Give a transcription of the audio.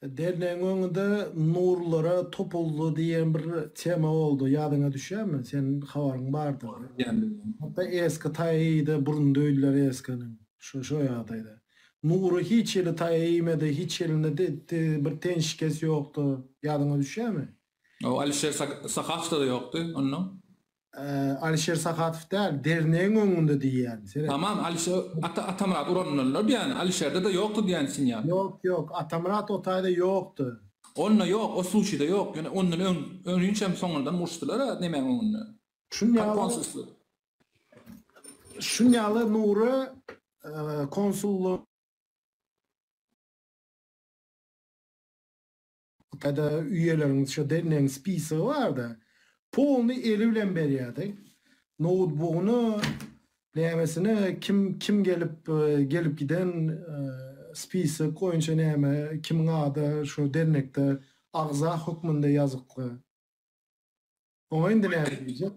Derneğin önünde nurlara topuldu diyen bir tema oldu. Yadına düşer mi? Senin havarın vardı. Yani Hatta eski tayıydı, burun döydüler eskinin. Şu yadaydı. Nuru hiç eli tayyimedi, hiç elinde bir tenşikesi yoktu. Yadına düşer mi? o Alişer Sakaf'ta da yoktu onun. Alişer Sakatov değil, derneğin önünde diyen. Tamam Alişer Atamurat uranlar yani Alişer'de de yoktu diyen sinyal. Yok, Atamurat Otay'da yoktu. Onunla yok, o sushi'de yok. Yani onun önünçem sonundan murştular ha nemen onunla. Kaponsuzlu. Şunyalı Nuru konsulluğu da üyelerin şu derneğin spisi vardı. Polni eli bilen berýärdi. Notebook'unu nämesini kim gelip giden spisi koyunça näme kimin ady şu dernekde agza hukmunda yazykly. O indi näme diýjek?